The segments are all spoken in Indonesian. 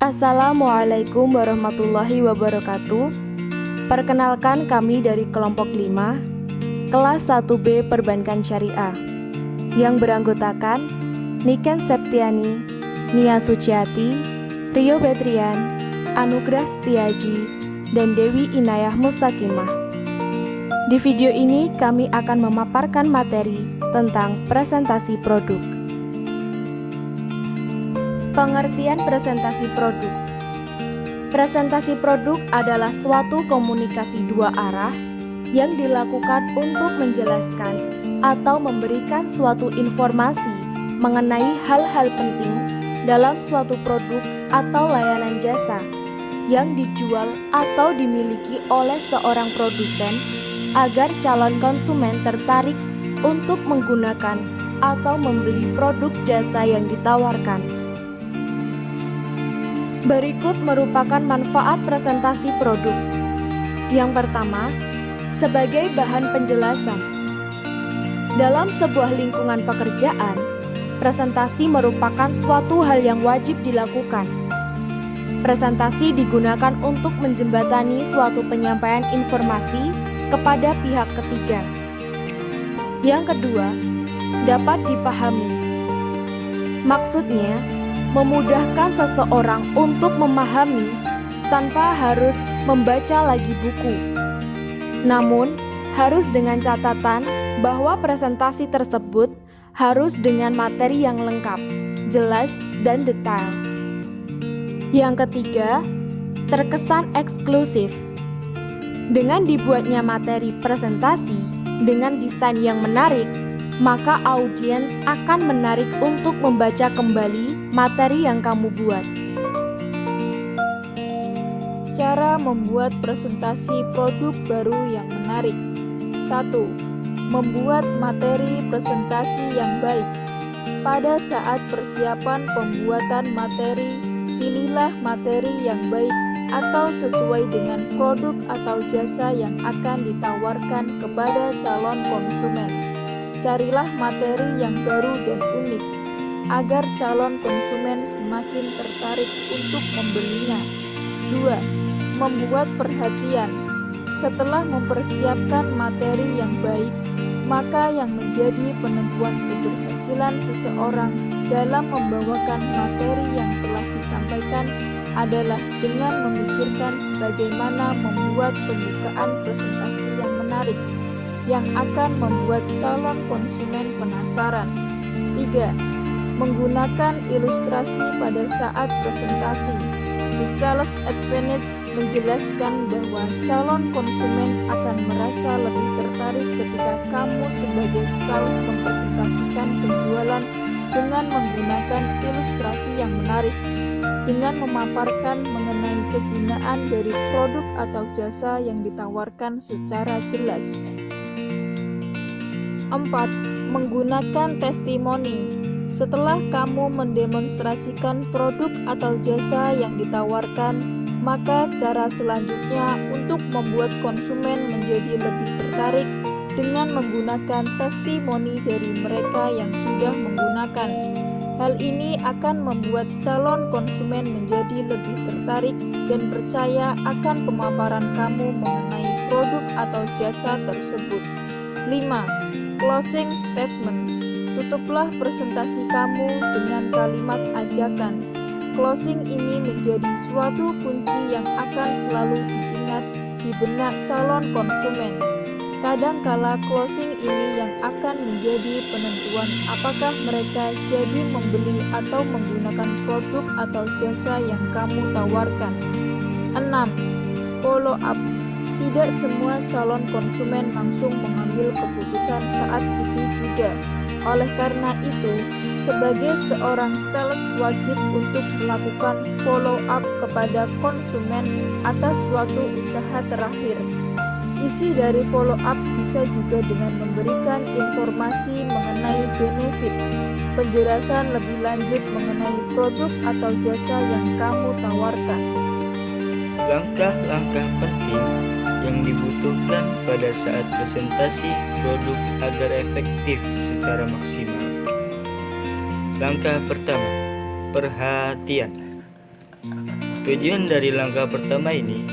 Assalamualaikum warahmatullahi wabarakatuh. Perkenalkan, kami dari kelompok 5 kelas 1B Perbankan Syariah yang beranggotakan Niken Septiani, Nia Suciati, Rio Betrian, Anugrah Setiaji, dan Dewi Inayah Mustaqimah. Di video ini kami akan memaparkan materi tentang presentasi produk. Pengertian presentasi produk. Presentasi produk adalah suatu komunikasi dua arah yang dilakukan untuk menjelaskan atau memberikan suatu informasi mengenai hal-hal penting dalam suatu produk atau layanan jasa yang dijual atau dimiliki oleh seorang produsen agar calon konsumen tertarik untuk menggunakan atau membeli produk jasa yang ditawarkan. Berikut merupakan manfaat presentasi produk. Yang pertama, sebagai bahan penjelasan. Dalam sebuah lingkungan pekerjaan, presentasi merupakan suatu hal yang wajib dilakukan. Presentasi digunakan untuk menjembatani suatu penyampaian informasi kepada pihak ketiga. Yang kedua, dapat dipahami. Maksudnya, memudahkan seseorang untuk memahami tanpa harus membaca lagi buku. Namun, harus dengan catatan bahwa presentasi tersebut harus dengan materi yang lengkap, jelas, dan detail. Yang ketiga, terkesan eksklusif. Dengan dibuatnya materi presentasi dengan desain yang menarik, maka audiens akan menarik untuk membaca kembali materi yang kamu buat. Cara membuat presentasi produk baru yang menarik. 1. Membuat materi presentasi yang baik. Pada saat persiapan pembuatan materi, pilihlah materi yang baik atau sesuai dengan produk atau jasa yang akan ditawarkan kepada calon konsumen. Carilah materi yang baru dan unik, agar calon konsumen semakin tertarik untuk membelinya. 2. Membuat perhatian. Setelah mempersiapkan materi yang baik, maka yang menjadi penentuan keberhasilan seseorang dalam membawakan materi yang telah disampaikan adalah dengan memikirkan bagaimana membuat pembukaan presentasi yang menarik, yang akan membuat calon konsumen penasaran. 3. Menggunakan ilustrasi pada saat presentasi. The Sales Advantage menjelaskan bahwa calon konsumen akan merasa lebih tertarik ketika kamu sebagai sales mempresentasikan penjualan dengan menggunakan ilustrasi yang menarik, dengan memaparkan mengenai kegunaan dari produk atau jasa yang ditawarkan secara jelas. 4. Menggunakan testimoni. Setelah kamu mendemonstrasikan produk atau jasa yang ditawarkan, maka cara selanjutnya untuk membuat konsumen menjadi lebih tertarik dengan menggunakan testimoni dari mereka yang sudah menggunakan. Hal ini akan membuat calon konsumen menjadi lebih tertarik dan percaya akan pemaparan kamu mengenai produk atau jasa tersebut. 5. Closing statement. Tutuplah presentasi kamu dengan kalimat ajakan. Closing ini menjadi suatu kunci yang akan selalu diingat di benak calon konsumen. Kadangkala closing ini yang akan menjadi penentuan apakah mereka jadi membeli atau menggunakan produk atau jasa yang kamu tawarkan. 6. Follow up. Tidak semua calon konsumen langsung mengambil keputusan saat itu juga. Oleh karena itu, sebagai seorang sales wajib untuk melakukan follow up kepada konsumen atas suatu usaha terakhir. Isi dari follow up bisa juga dengan memberikan informasi mengenai benefit, penjelasan lebih lanjut mengenai produk atau jasa yang kamu tawarkan. Langkah-langkah penting yang dibutuhkan pada saat presentasi produk agar efektif secara maksimal. Langkah pertama, perhatian. Tujuan dari langkah pertama ini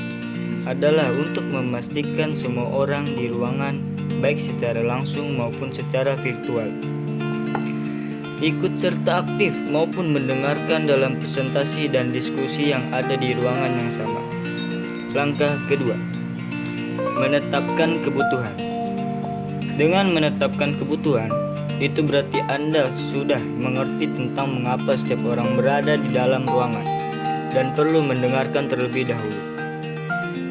adalah untuk memastikan semua orang di ruangan, baik secara langsung maupun secara virtual, ikut serta aktif maupun mendengarkan dalam presentasi dan diskusi yang ada di ruangan yang sama. Langkah kedua, menetapkan kebutuhan. Dengan menetapkan kebutuhan, itu berarti Anda sudah mengerti tentang mengapa setiap orang berada di dalam ruangan dan perlu mendengarkan terlebih dahulu.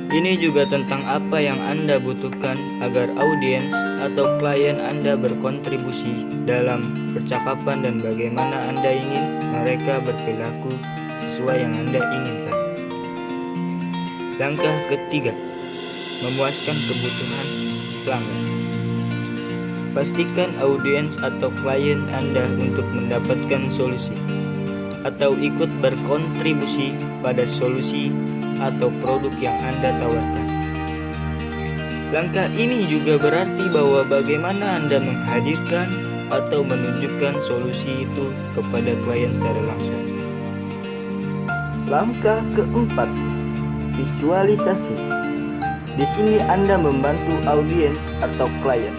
Ini juga tentang apa yang Anda butuhkan agar audiens atau klien Anda berkontribusi dalam percakapan dan bagaimana Anda ingin mereka berperilaku sesuai yang Anda inginkan. Langkah ketiga, memuaskan kebutuhan pelanggan. Pastikan audiens atau klien Anda untuk mendapatkan solusi atau ikut berkontribusi pada solusi atau produk yang Anda tawarkan. Langkah ini juga berarti bahwa bagaimana Anda menghadirkan atau menunjukkan solusi itu kepada klien secara langsung. Langkah keempat, visualisasi. Di sini Anda membantu audiens atau klien.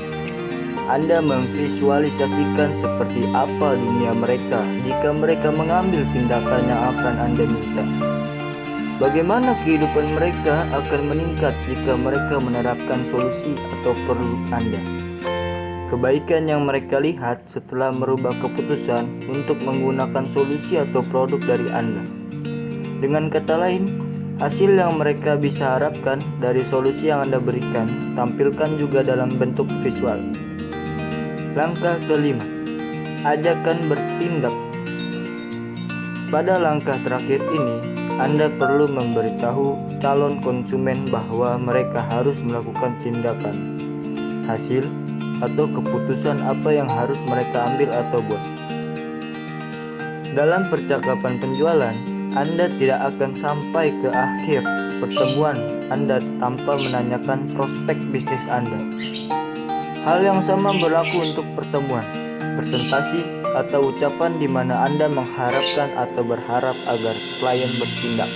Anda memvisualisasikan seperti apa dunia mereka jika mereka mengambil tindakan yang akan Anda minta. Bagaimana kehidupan mereka akan meningkat jika mereka menerapkan solusi atau produk Anda. Kebaikan yang mereka lihat setelah merubah keputusan untuk menggunakan solusi atau produk dari Anda. Dengan kata lain, hasil yang mereka bisa harapkan dari solusi yang Anda berikan, tampilkan juga dalam bentuk visual. Langkah kelima, ajakan bertindak. Pada langkah terakhir ini, Anda perlu memberitahu calon konsumen bahwa mereka harus melakukan tindakan, hasil, atau keputusan apa yang harus mereka ambil atau buat. Dalam percakapan penjualan, Anda tidak akan sampai ke akhir pertemuan Anda tanpa menanyakan prospek bisnis Anda. Hal yang sama berlaku untuk pertemuan, presentasi, atau ucapan di mana Anda mengharapkan atau berharap agar klien bertindak.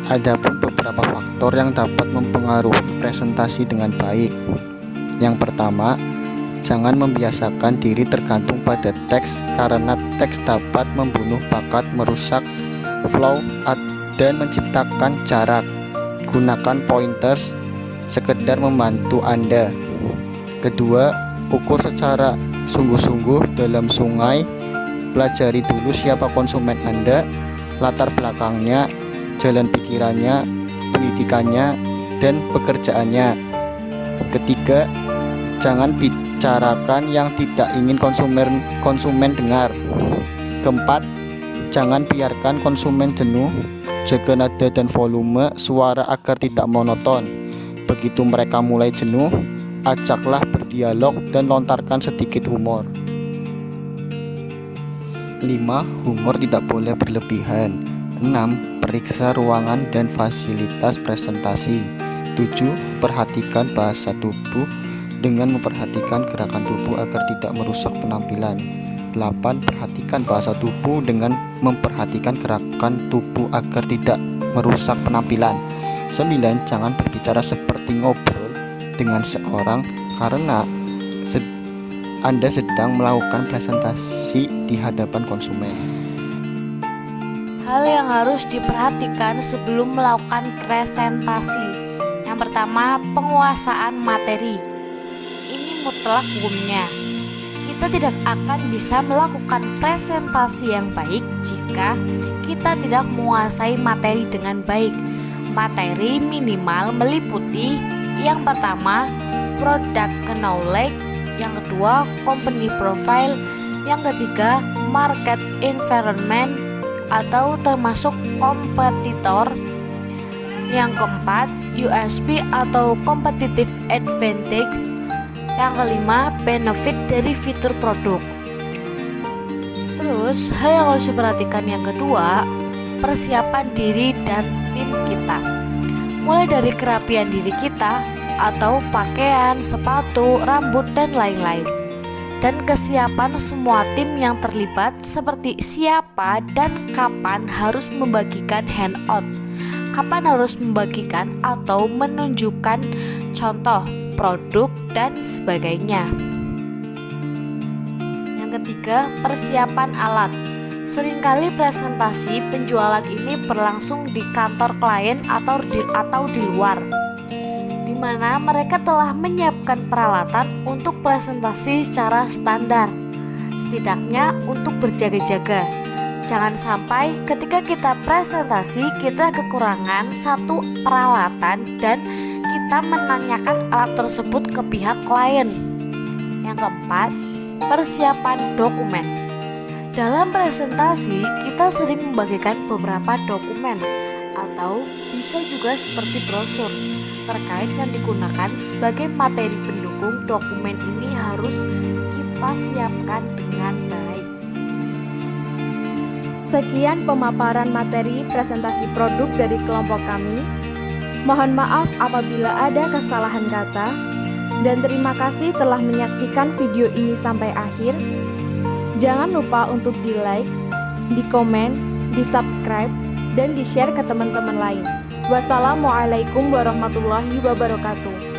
Ada pun beberapa faktor yang dapat mempengaruhi presentasi dengan baik. Yang pertama, jangan membiasakan diri tergantung pada teks karena teks dapat membunuh bakat, merusak flow, dan menciptakan jarak. Gunakan pointers sekedar membantu Anda. Kedua, ukur secara sungguh-sungguh dalam sungai. Pelajari dulu siapa konsumen Anda, latar belakangnya, jalan pikirannya, pendidikannya, dan pekerjaannya. Ketiga, jangan bicarakan yang tidak ingin konsumen dengar. Keempat, jangan biarkan konsumen jenuh. Jaga nada dan volume suara agar tidak monoton. Begitu mereka mulai jenuh, ajaklah berdialog dan lontarkan sedikit humor. 5. Humor tidak boleh berlebihan. 6. Periksa ruangan dan fasilitas presentasi. 7. Perhatikan bahasa tubuh dengan memperhatikan gerakan tubuh agar tidak merusak penampilan. 8. Perhatikan bahasa tubuh dengan memperhatikan gerakan tubuh agar tidak merusak penampilan. 9. Jangan berbicara seperti ngobrol dengan seorang karena Anda sedang melakukan presentasi di hadapan konsumen. Hal yang harus diperhatikan sebelum melakukan presentasi. Yang pertama, penguasaan materi. Ini mutlak hukumnya. Kita tidak akan bisa melakukan presentasi yang baik jika kita tidak menguasai materi dengan baik. Materi minimal meliputi yang pertama, product knowledge, yang kedua, company profile, yang ketiga, market environment atau termasuk kompetitor, yang keempat, USP atau competitive advantage, yang kelima, benefit dari fitur produk. Terus, hal yang harus diperhatikan yang kedua, persiapan diri dan tim kita. Mulai dari kerapian diri kita atau pakaian, sepatu, rambut, dan lain-lain. dan kesiapan semua tim yang terlibat seperti siapa dan kapan harus membagikan handout, kapan harus membagikan atau menunjukkan contoh produk dan sebagainya. Yang ketiga, persiapan alat. Seringkali presentasi penjualan ini berlangsung di kantor klien atau di luar, di mana mereka telah menyiapkan peralatan untuk presentasi secara standar, setidaknya untuk berjaga-jaga. Jangan sampai ketika kita presentasi kita kekurangan satu peralatan dan kita menanyakan alat tersebut ke pihak klien. Yang keempat, persiapan dokumen. Dalam presentasi kita sering membagikan beberapa dokumen atau bisa juga seperti brosur terkait yang digunakan sebagai materi pendukung. Dokumen ini harus kita siapkan dengan baik. Sekian pemaparan materi presentasi produk dari kelompok kami. Mohon maaf apabila ada kesalahan kata, dan terima kasih telah menyaksikan video ini sampai akhir. Jangan lupa untuk di-like, di-komen, di-subscribe, dan di-share ke teman-teman lain. Wassalamualaikum warahmatullahi wabarakatuh.